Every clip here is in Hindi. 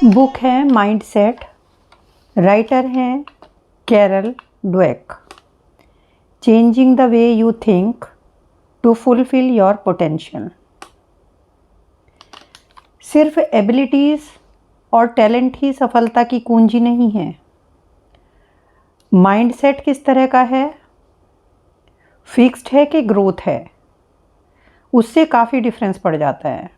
बुक है माइंडसेट, राइटर हैं Carol Dweck. Changing the way you think to fulfil your potential. सिर्फ एबिलिटीज़ और टैलेंट ही सफलता की कुंजी नहीं है। माइंडसेट किस तरह का है, फिक्स्ड है कि ग्रोथ है, उससे काफ़ी डिफरेंस पड़ जाता है।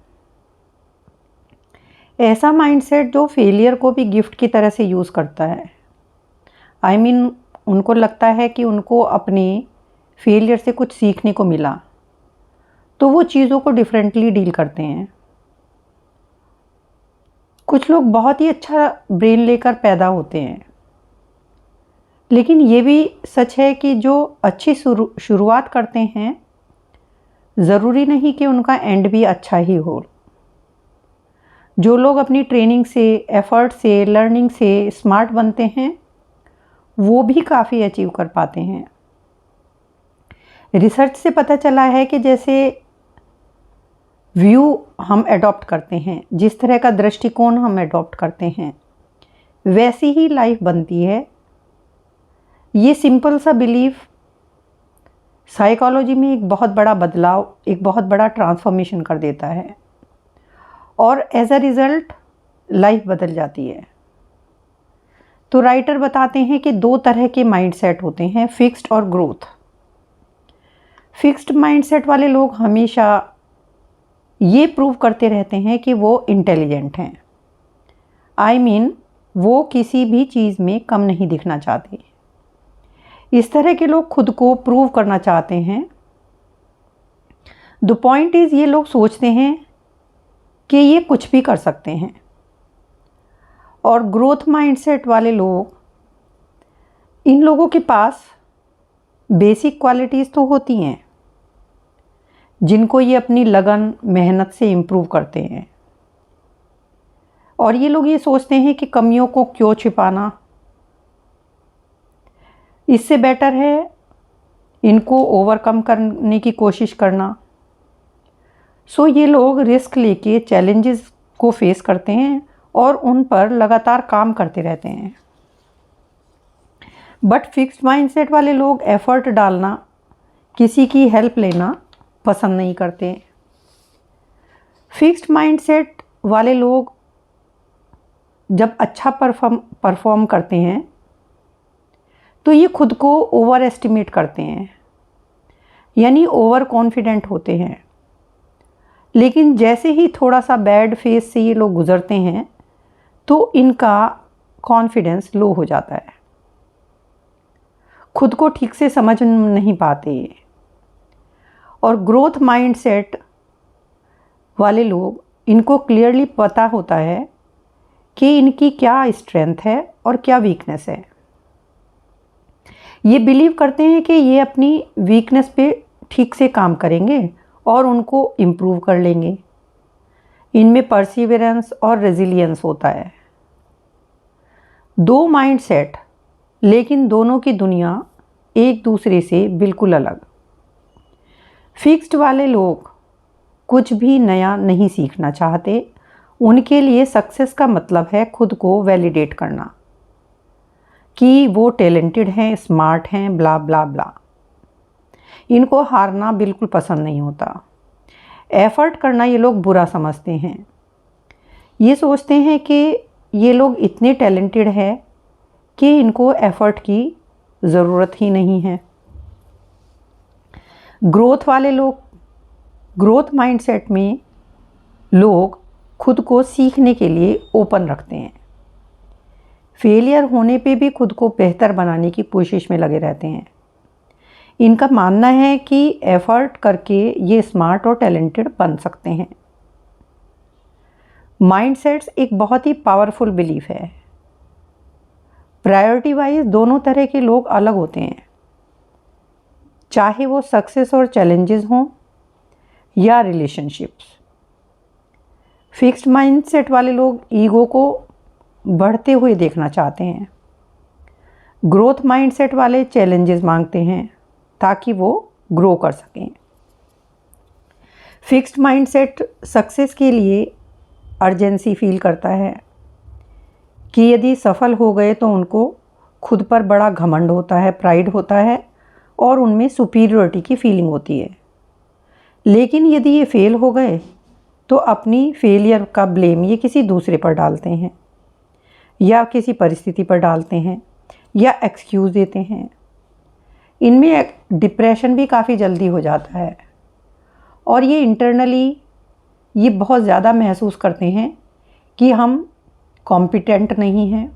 ऐसा माइंडसेट जो फेलियर को भी गिफ्ट की तरह से यूज़ करता है। उनको लगता है कि उनको अपने फेलियर से कुछ सीखने को मिला, तो वो चीज़ों को डिफरेंटली डील करते हैं। कुछ लोग बहुत ही अच्छा ब्रेन लेकर पैदा होते हैं, लेकिन ये भी सच है कि जो अच्छी शुरुआत करते हैं, ज़रूरी नहीं कि उनका एंड भी अच्छा ही हो। जो लोग अपनी ट्रेनिंग से, एफर्ट से, लर्निंग से स्मार्ट बनते हैं, वो भी काफ़ी अचीव कर पाते हैं। रिसर्च से पता चला है कि जैसे व्यू हम एडॉप्ट करते हैं, जिस तरह का दृष्टिकोण हम एडॉप्ट करते हैं, वैसी ही लाइफ बनती है। ये सिंपल सा बिलीफ साइकोलॉजी में एक बहुत बड़ा बदलाव, एक बहुत बड़ा ट्रांसफॉर्मेशन कर देता है और एज अ रिज़ल्ट लाइफ बदल जाती है। तो राइटर बताते हैं कि दो तरह के माइंडसेट होते हैं, फिक्स्ड और ग्रोथ। फिक्स्ड माइंडसेट वाले लोग हमेशा ये प्रूव करते रहते हैं कि वो इंटेलिजेंट हैं। वो किसी भी चीज़ में कम नहीं दिखना चाहते। इस तरह के लोग खुद को प्रूव करना चाहते हैं। द पॉइंट इज़, ये लोग सोचते हैं कि ये कुछ भी कर सकते हैं। और ग्रोथ माइंडसेट वाले लोग, इन लोगों के पास बेसिक क्वालिटीज़ तो होती हैं जिनको ये अपनी लगन, मेहनत से इम्प्रूव करते हैं। और ये लोग ये सोचते हैं कि कमियों को क्यों छिपाना, इससे बेटर है इनको ओवरकम करने की कोशिश करना। सो ये लोग रिस्क लेके चैलेंजेस को फेस करते हैं और उन पर लगातार काम करते रहते हैं। बट फिक्स्ड माइंडसेट वाले लोग एफर्ट डालना, किसी की हेल्प लेना पसंद नहीं करते। फिक्स्ड माइंडसेट वाले लोग जब अच्छा परफॉर्म करते हैं तो ये खुद को ओवर एस्टिमेट करते हैं, यानी ओवर कॉन्फिडेंट होते हैं। लेकिन जैसे ही थोड़ा सा बैड फेज से ये लोग गुजरते हैं तो इनका कॉन्फिडेंस लो हो जाता है, खुद को ठीक से समझ नहीं पाते ये। और ग्रोथ माइंडसेट वाले लोग, इनको क्लियरली पता होता है कि इनकी क्या स्ट्रेंथ है और क्या वीकनेस है। ये बिलीव करते हैं कि ये अपनी वीकनेस पे ठीक से काम करेंगे और उनको इम्प्रूव कर लेंगे। इनमें परसिवियरेंस और रेजिलियंस होता है। दो माइंडसेट, लेकिन दोनों की दुनिया एक दूसरे से बिल्कुल अलग। फिक्स्ड वाले लोग कुछ भी नया नहीं सीखना चाहते। उनके लिए सक्सेस का मतलब है खुद को वैलिडेट करना कि वो टैलेंटेड हैं, स्मार्ट हैं, ब्ला ब्ला ब्ला। इनको हारना बिल्कुल पसंद नहीं होता। एफ़र्ट करना ये लोग बुरा समझते हैं। ये सोचते हैं कि ये लोग इतने टैलेंटेड हैं कि इनको एफ़र्ट की ज़रूरत ही नहीं है। ग्रोथ वाले लोग, ग्रोथ माइंडसेट में लोग खुद को सीखने के लिए ओपन रखते हैं। फेलियर होने पे भी खुद को बेहतर बनाने की कोशिश में लगे रहते हैं। इनका मानना है कि एफ़र्ट करके ये स्मार्ट और टैलेंटेड बन सकते हैं। माइंडसेट्स एक बहुत ही पावरफुल बिलीफ है। प्रायोरिटी वाइज दोनों तरह के लोग अलग होते हैं, चाहे वो सक्सेस और चैलेंजेस हों या रिलेशनशिप्स। फिक्स्ड माइंडसेट वाले लोग ईगो को बढ़ते हुए देखना चाहते हैं। ग्रोथ माइंडसेट वाले चैलेंजेस मांगते हैं ताकि वो ग्रो कर सकें। फिक्स्ड माइंडसेट सक्सेस के लिए अर्जेंसी फील करता है, कि यदि सफल हो गए तो उनको खुद पर बड़ा घमंड होता है, प्राइड होता है और उनमें सुपीरियरिटी की फीलिंग होती है। लेकिन यदि ये फेल हो गए तो अपनी फेलियर का ब्लेम ये किसी दूसरे पर डालते हैं या किसी परिस्थिति पर डालते हैं या एक्सक्यूज़ देते हैं। इनमें डिप्रेशन भी काफ़ी जल्दी हो जाता है और ये इंटरनली ये बहुत ज़्यादा महसूस करते हैं कि हम कॉम्पिटेंट नहीं हैं।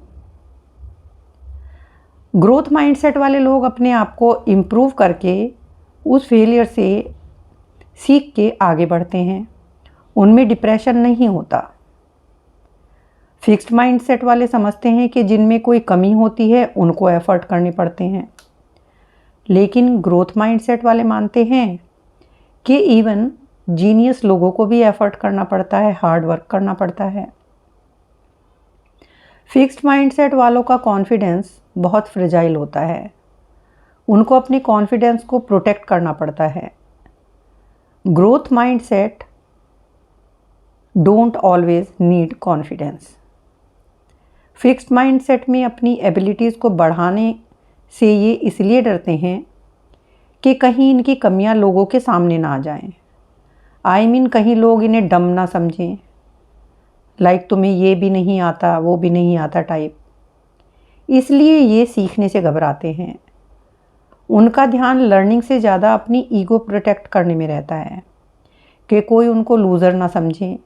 ग्रोथ माइंडसेट वाले लोग अपने आप को इम्प्रूव करके उस फेलियर से सीख के आगे बढ़ते हैं, उनमें डिप्रेशन नहीं होता। फिक्स्ड माइंडसेट वाले समझते हैं कि जिनमें कोई कमी होती है उनको एफर्ट करने पड़ते हैं, लेकिन ग्रोथ माइंडसेट वाले मानते हैं कि इवन जीनियस लोगों को भी एफर्ट करना पड़ता है, हार्ड वर्क करना पड़ता है। फिक्स्ड माइंडसेट वालों का कॉन्फिडेंस बहुत फ्रेजाइल होता है, उनको अपने कॉन्फिडेंस को प्रोटेक्ट करना पड़ता है। Growth mindset don't always need confidence. Fixed mindset में अपनी एबिलिटीज़ को बढ़ाने से ये इसलिए डरते हैं कि कहीं इनकी कमियां लोगों के सामने ना आ जाएं। कहीं लोग इन्हें डम ना समझें, लाइक तुम्हें ये भी नहीं आता, वो भी नहीं आता टाइप। इसलिए ये सीखने से घबराते हैं। उनका ध्यान लर्निंग से ज़्यादा अपनी ईगो प्रोटेक्ट करने में रहता है कि कोई उनको लूज़र ना समझे,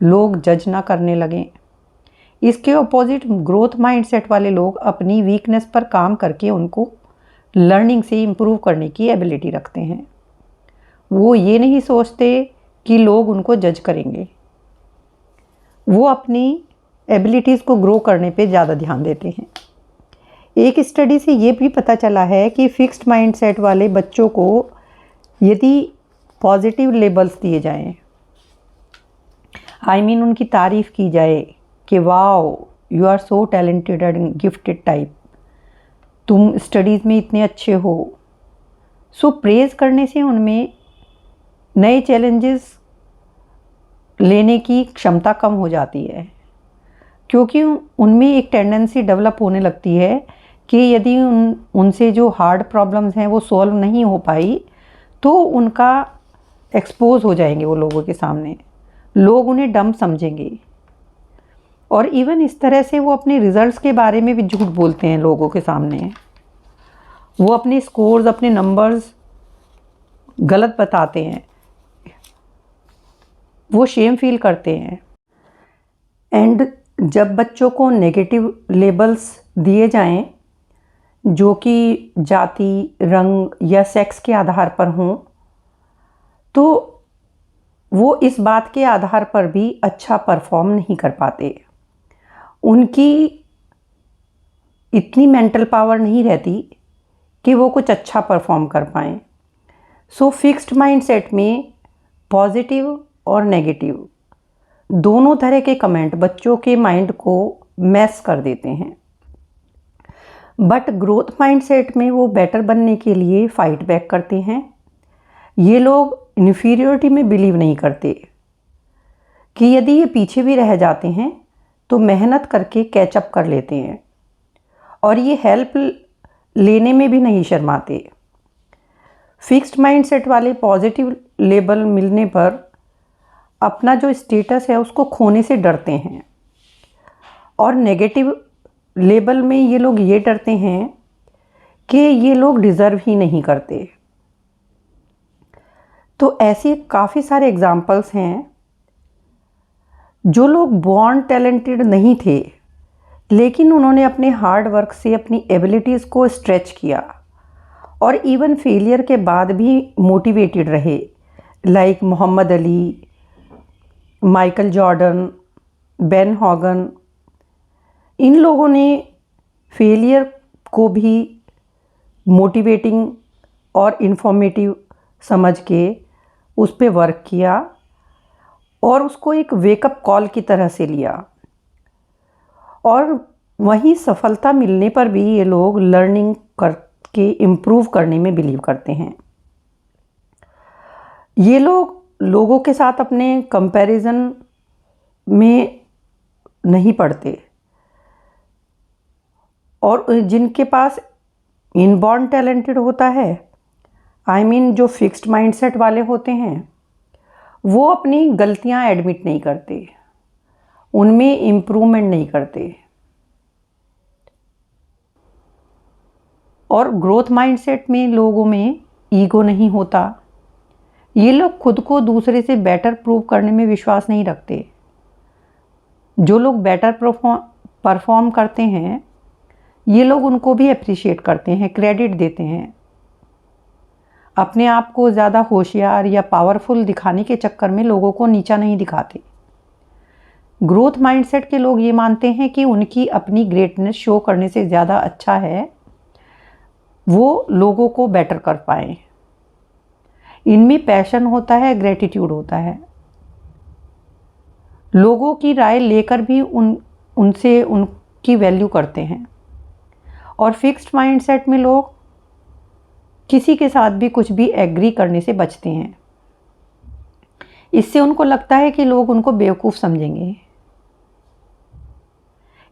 लोग जज ना करने लगें। इसके अपोजिट ग्रोथ माइंडसेट वाले लोग अपनी वीकनेस पर काम करके उनको लर्निंग से इम्प्रूव करने की एबिलिटी रखते हैं। वो ये नहीं सोचते कि लोग उनको जज करेंगे, वो अपनी एबिलिटीज़ को ग्रो करने पे ज़्यादा ध्यान देते हैं। एक स्टडी से ये भी पता चला है कि फिक्स्ड माइंडसेट वाले बच्चों को यदि पॉजिटिव लेबल्स दिए जाएं, उनकी तारीफ़ की जाए कि wow you are so talented and gifted type, तुम स्टडीज़ में इतने अच्छे हो, सो प्रेज़ करने से उनमें नए चैलेंजेस लेने की क्षमता कम हो जाती है, क्योंकि उनमें एक टेंडेंसी डेवलप होने लगती है कि यदि उनसे जो हार्ड प्रॉब्लम्स हैं वो सॉल्व नहीं हो पाई तो उनका एक्सपोज हो जाएंगे वो लोगों के सामने, लोग उन्हें डम समझेंगे। और इवन इस तरह से वो अपने रिजल्ट्स के बारे में भी झूठ बोलते हैं लोगों के सामने। वो अपने स्कोर्स, अपने नंबर्स गलत बताते हैं, वो शेम फील करते हैं। एंड जब बच्चों को नेगेटिव लेबल्स दिए जाएं जो कि जाति, रंग या सेक्स के आधार पर हों, तो वो इस बात के आधार पर भी अच्छा परफॉर्म नहीं कर पाते। उनकी इतनी मेंटल पावर नहीं रहती कि वो कुछ अच्छा परफॉर्म कर पाएँ। सो फिक्स्ड माइंडसेट में पॉजिटिव और नेगेटिव दोनों तरह के कमेंट बच्चों के माइंड को मैस कर देते हैं। बट ग्रोथ माइंडसेट में वो बेटर बनने के लिए फाइट बैक करते हैं। ये लोग इन्फीरियरिटी में बिलीव नहीं करते कि यदि ये पीछे भी रह जाते हैं तो मेहनत करके कैचअप कर लेते हैं, और ये हेल्प लेने में भी नहीं शर्माते। फिक्स्ड माइंडसेट वाले पॉजिटिव लेबल मिलने पर अपना जो स्टेटस है उसको खोने से डरते हैं, और नेगेटिव लेबल में ये लोग ये डरते हैं कि ये लोग डिज़र्व ही नहीं करते। तो ऐसे काफ़ी सारे एग्जाम्पल्स हैं जो लोग बॉर्न टैलेंटेड नहीं थे, लेकिन उन्होंने अपने हार्ड वर्क से अपनी एबिलिटीज़ को स्ट्रेच किया और इवन फेलियर के बाद भी मोटिवेटेड रहे, like Muhammad Ali, Michael Jordan, Ben Hogan. इन लोगों ने फेलियर को भी मोटिवेटिंग और इन्फॉर्मेटिव समझ के उस पर वर्क किया और उसको एक वेकअप कॉल की तरह से लिया, और वहीं सफलता मिलने पर भी ये लोग लर्निंग करके इम्प्रूव करने में बिलीव करते हैं। ये लोग लोगों के साथ अपने कंपैरिजन में नहीं पड़ते, और जिनके पास इनबॉर्न टैलेंटेड होता है, जो फिक्स्ड माइंडसेट वाले होते हैं, वो अपनी गलतियां एडमिट नहीं करते, उनमें इम्प्रूवमेंट नहीं करते। और ग्रोथ माइंडसेट में लोगों में ईगो नहीं होता। ये लोग खुद को दूसरे से बेटर प्रूव करने में विश्वास नहीं रखते। जो लोग बेटर परफॉर्म करते हैं, ये लोग उनको भी अप्रिशिएट करते हैं, क्रेडिट देते हैं। अपने आप को ज़्यादा होशियार या पावरफुल दिखाने के चक्कर में लोगों को नीचा नहीं दिखाते। ग्रोथ माइंडसेट के लोग ये मानते हैं कि उनकी अपनी ग्रेटनेस शो करने से ज़्यादा अच्छा है वो लोगों को बेटर कर पाए। इनमें पैशन होता है, ग्रेटिट्यूड होता है। लोगों की राय लेकर भी उनसे उनकी वैल्यू करते हैं। और फिक्स्ड माइंडसेट में लोग किसी के साथ भी कुछ भी एग्री करने से बचते हैं। इससे उनको लगता है कि लोग उनको बेवकूफ़ समझेंगे।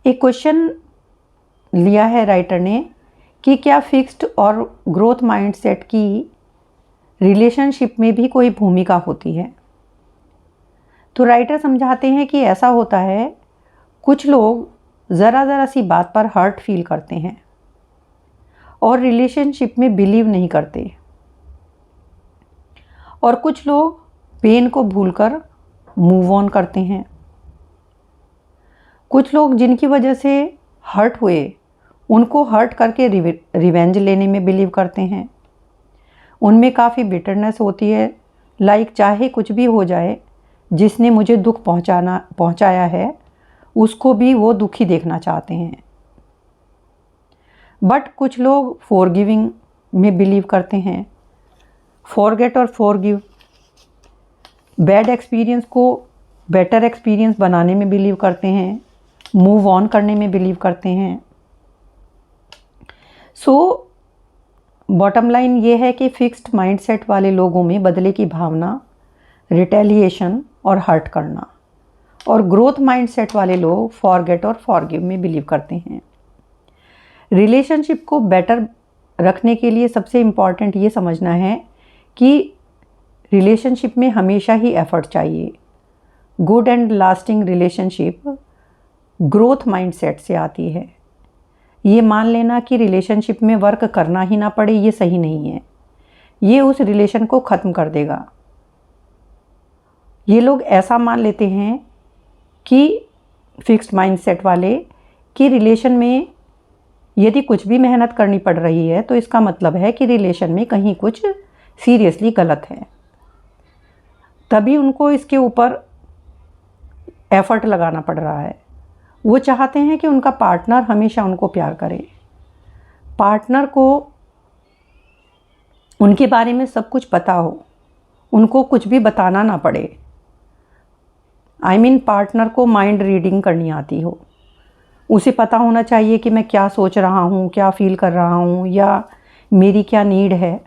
एक क्वेश्चन लिया है राइटर ने कि क्या फिक्स्ड और ग्रोथ माइंडसेट की रिलेशनशिप में भी कोई भूमिका होती है। तो राइटर समझाते हैं कि ऐसा होता है, कुछ लोग ज़रा सी बात पर हर्ट फील करते हैं और रिलेशनशिप में बिलीव नहीं करते, और कुछ लोग पेन को भूलकर मूव ऑन करते हैं। कुछ लोग जिनकी वजह से हर्ट हुए, उनको हर्ट करके रिवेंज लेने में बिलीव करते हैं। उनमें काफ़ी बिटरनेस होती है, चाहे कुछ भी हो जाए, जिसने मुझे दुख पहुंचाया है उसको भी वो दुखी देखना चाहते हैं। बट कुछ लोग फॉरगिविंग में बिलीव करते हैं, फॉरगेट और फॉरगिव, बैड एक्सपीरियंस को बेटर एक्सपीरियंस बनाने में बिलीव करते हैं, मूव ऑन करने में बिलीव करते हैं। सो बॉटम लाइन ये है कि फिक्स्ड माइंडसेट वाले लोगों में बदले की भावना, रिटेलिएशन और हर्ट करना, और ग्रोथ माइंडसेट वाले लोग फॉरगेट और फॉरगिव में बिलीव करते हैं। रिलेशनशिप को बेटर रखने के लिए सबसे इम्पॉर्टेंट ये समझना है कि रिलेशनशिप में हमेशा ही एफर्ट चाहिए। Good and lasting relationship growth mindset से आती है। ये मान लेना कि रिलेशनशिप में वर्क करना ही ना पड़े, ये सही नहीं है। ये उस रिलेशन को ख़त्म कर देगा। ये लोग ऐसा मान लेते हैं कि फिक्स्ड माइंडसेट वाले कि रिलेशन में यदि कुछ भी मेहनत करनी पड़ रही है तो इसका मतलब है कि रिलेशन में कहीं कुछ सीरियसली गलत है, तभी उनको इसके ऊपर एफर्ट लगाना पड़ रहा है। वो चाहते हैं कि उनका पार्टनर हमेशा उनको प्यार करे, पार्टनर को उनके बारे में सब कुछ पता हो, उनको कुछ भी बताना ना पड़े। पार्टनर को माइंड रीडिंग करनी आती हो, उसे पता होना चाहिए कि मैं क्या सोच रहा हूँ, क्या फील कर रहा हूँ, या मेरी क्या नीड है।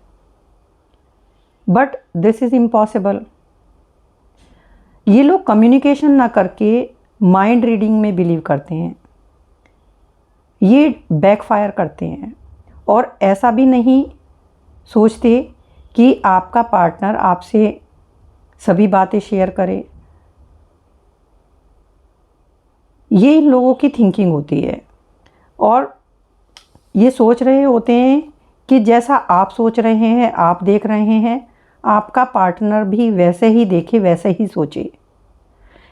But this is impossible. ये लोग कम्युनिकेशन ना करके माइंड रीडिंग में बिलीव करते हैं। ये बैकफायर करते हैं और ऐसा भी नहीं सोचते कि आपका पार्टनर आपसे सभी बातें शेयर करे। ये इन लोगों की थिंकिंग होती है और ये सोच रहे होते हैं कि जैसा आप सोच रहे हैं, आप देख रहे हैं, आपका पार्टनर भी वैसे ही देखे, वैसे ही सोचे।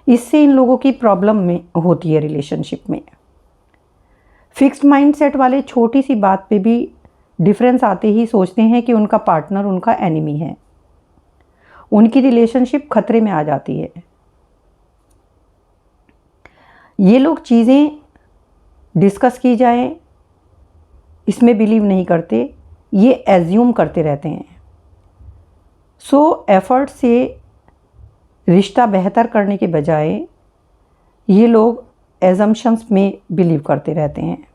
इससे इन लोगों की प्रॉब्लम में होती है रिलेशनशिप में। फिक्स्ड माइंडसेट वाले छोटी सी बात पे भी डिफरेंस आते ही सोचते हैं कि उनका पार्टनर उनका एनिमी है, उनकी रिलेशनशिप खतरे में आ जाती है। ये लोग चीज़ें डिस्कस की जाए इसमें बिलीव नहीं करते, ये एज्यूम करते रहते हैं। सो एफर्ट से रिश्ता बेहतर करने के बजाय ये लोग एजम्पशंस में बिलीव करते रहते हैं।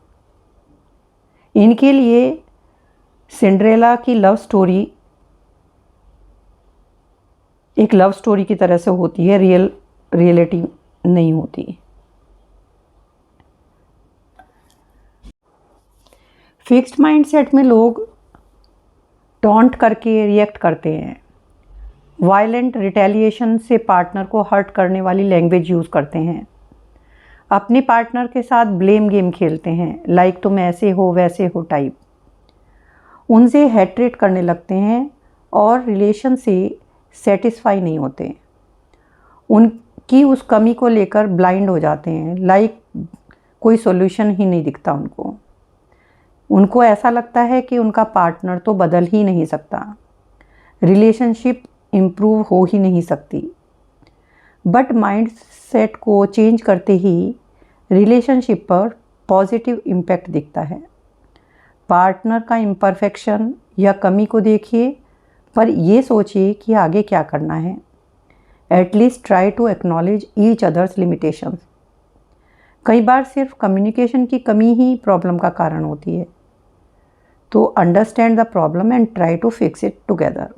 इनके लिए सिंड्रेला की लव स्टोरी एक लव स्टोरी की तरह से होती है, रियलिटी नहीं होती। फिक्स्ड माइंडसेट में लोग टॉन्ट करके रिएक्ट करते हैं, वायलेंट रिटेलिएशन से पार्टनर को हर्ट करने वाली लैंग्वेज यूज़ करते हैं, अपने पार्टनर के साथ ब्लेम गेम खेलते हैं, लाइक तुम ऐसे हो वैसे हो टाइप, उनसे हेट्रेट करने लगते हैं और रिलेशन से सेटिस्फाई नहीं होते, उनकी उस कमी को लेकर ब्लाइंड हो जाते हैं, लाइक कोई सॉल्यूशन ही नहीं दिखता उनको ऐसा लगता है कि उनका पार्टनर तो बदल ही नहीं सकता, रिलेशनशिप इम्प्रूव हो ही नहीं सकती। बट माइंडसेट को चेंज करते ही रिलेशनशिप पर पॉजिटिव इम्पैक्ट दिखता है। पार्टनर का इम्परफेक्शन या कमी को देखिए, पर ये सोचिए कि आगे क्या करना है। At least try to acknowledge each other's limitations. कई बार सिर्फ कम्युनिकेशन की कमी ही प्रॉब्लम का कारण होती है, तो understand the problem and try to fix it together.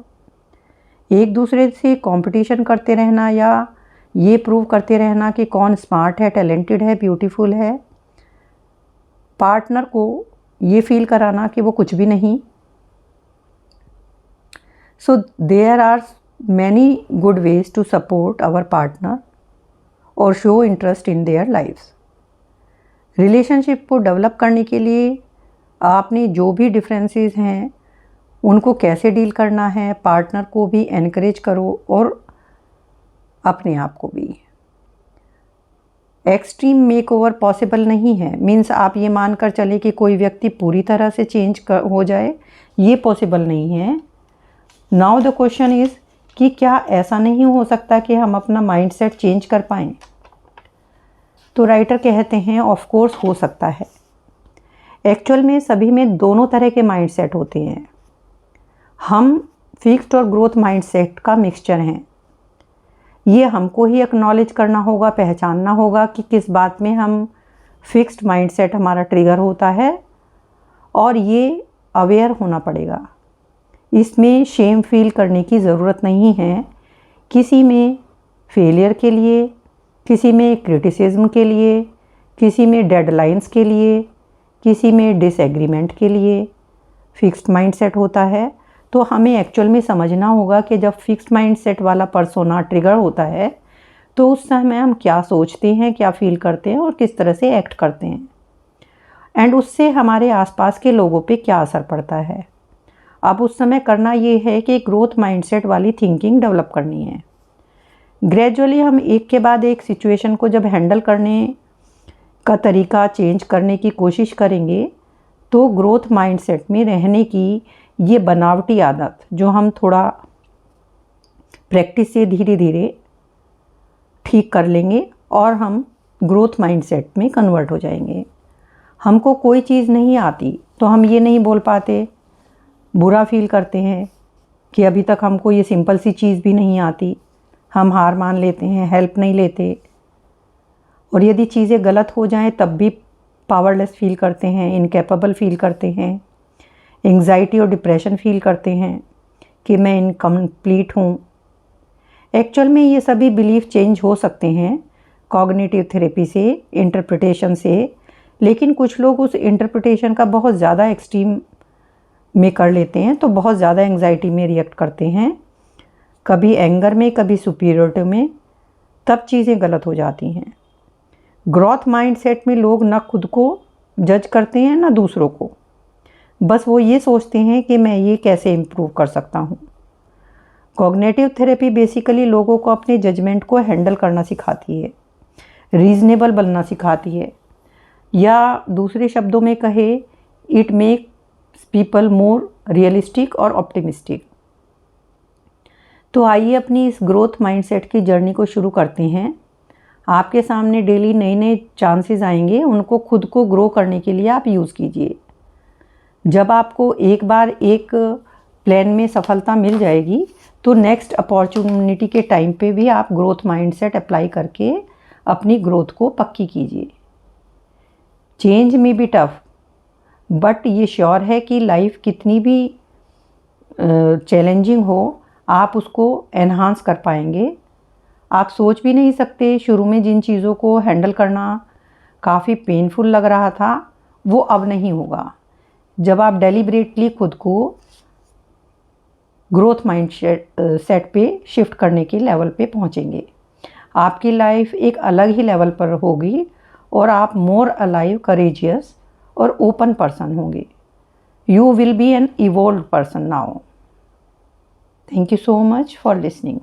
एक दूसरे से कंपटीशन करते रहना या ये प्रूव करते रहना कि कौन स्मार्ट है, टैलेंटेड है, ब्यूटीफुल है, पार्टनर को ये फील कराना कि वो कुछ भी नहीं। So there are many good ways to support our partner और show interest in their lifes. Relationship को डेवलप करने के लिए आपने जो भी डिफरेंसेस हैं उनको कैसे डील करना है, पार्टनर को भी एनकरेज करो और अपने आप को भी। एक्सट्रीम मेकओवर पॉसिबल नहीं है, मीन्स आप ये मानकर चले कि कोई व्यक्ति पूरी तरह से चेंज हो जाए, ये पॉसिबल नहीं है। नाउ द क्वेश्चन इज़ कि क्या ऐसा नहीं हो सकता कि हम अपना माइंडसेट चेंज कर पाएँ? तो राइटर कहते हैं ऑफ कोर्स हो सकता है। एक्चुअल में सभी में दोनों तरह के माइंडसेट होते हैं। हम फिक्स्ड और ग्रोथ माइंडसेट का मिक्सचर हैं। ये हमको ही एक्नॉलेज करना होगा, पहचानना होगा कि किस बात में हम फिक्स्ड माइंडसेट हमारा ट्रिगर होता है, और ये अवेयर होना पड़ेगा। इसमें शेम फील करने की ज़रूरत नहीं है, किसी में फेलियर के लिए, किसी में क्रिटिसिज्म के लिए, किसी में डेडलाइंस के लिए, किसी में डिसएग्रीमेंट के लिए फिक्स्ड माइंडसेट होता है। तो हमें एक्चुअल में समझना होगा कि जब फिक्स्ड माइंडसेट वाला पर्सोना ट्रिगर होता है तो उस समय हम क्या सोचते हैं, क्या फील करते हैं और किस तरह से एक्ट करते हैं, एंड उससे हमारे आसपास के लोगों पे क्या असर पड़ता है। अब उस समय करना ये है कि ग्रोथ माइंडसेट वाली थिंकिंग डेवलप करनी है। ग्रेजुअली हम एक के बाद एक सिचुएशन को जब हैंडल करने का तरीका चेंज करने की कोशिश करेंगे तो ग्रोथ माइंडसेट में रहने की ये बनावटी आदत जो हम थोड़ा प्रैक्टिस से धीरे धीरे ठीक कर लेंगे और हम ग्रोथ माइंडसेट में कन्वर्ट हो जाएंगे। हमको कोई चीज़ नहीं आती तो हम ये नहीं बोल पाते, बुरा फील करते हैं कि अभी तक हमको ये सिंपल सी चीज़ भी नहीं आती, हम हार मान लेते हैं, हेल्प नहीं लेते, और यदि चीज़ें गलत हो जाएं तब भी पावरलेस फील करते हैं, इनकैपेबल फील करते हैं, एंग्जाइटी और डिप्रेशन फील करते हैं कि मैं इनकम्प्लीट हूँ। एक्चुअल में ये सभी बिलीफ चेंज हो सकते हैं कॉग्निटिव थेरेपी से, इंटरप्रिटेशन से, लेकिन कुछ लोग उस इंटरप्रिटेशन का बहुत ज़्यादा एक्सट्रीम में कर लेते हैं, तो बहुत ज़्यादा एंग्जाइटी में रिएक्ट करते हैं, कभी एंगर में, कभी सुपीरियरिटी में, तब चीज़ें गलत हो जाती हैं। ग्रोथ माइंडसेट में लोग ना खुद को जज करते हैं ना दूसरों को, बस वो ये सोचते हैं कि मैं ये कैसे इम्प्रूव कर सकता हूँ। कॉग्निटिव थेरेपी बेसिकली लोगों को अपने जजमेंट को हैंडल करना सिखाती है, रीजनेबल बनना सिखाती है, या दूसरे शब्दों में कहे it makes people more realistic और ऑप्टिमिस्टिक। तो आइए अपनी इस ग्रोथ माइंडसेट की जर्नी को शुरू करते हैं। आपके सामने डेली नए नए चांसेस आएंगे, उनको खुद को ग्रो करने के लिए आप यूज़ कीजिए। जब आपको एक बार एक प्लान में सफलता मिल जाएगी तो नेक्स्ट अपॉर्चुनिटी के टाइम पे भी आप ग्रोथ माइंडसेट अप्लाई करके अपनी ग्रोथ को पक्की कीजिए। चेंज में भी टफ, बट ये श्योर है कि लाइफ कितनी भी चैलेंजिंग हो, आप उसको एनहांस कर पाएंगे। आप सोच भी नहीं सकते, शुरू में जिन चीज़ों को हैंडल करना काफ़ी पेनफुल लग रहा था वो अब नहीं होगा। जब आप डेलिबरेटली खुद को ग्रोथ माइंड सेट पे शिफ्ट करने के लेवल पे पहुंचेंगे, आपकी लाइफ एक अलग ही लेवल पर होगी और आप मोर अलाइव, करेजियस और ओपन पर्सन होंगे। You will be an evolved person now. Thank you so much for listening.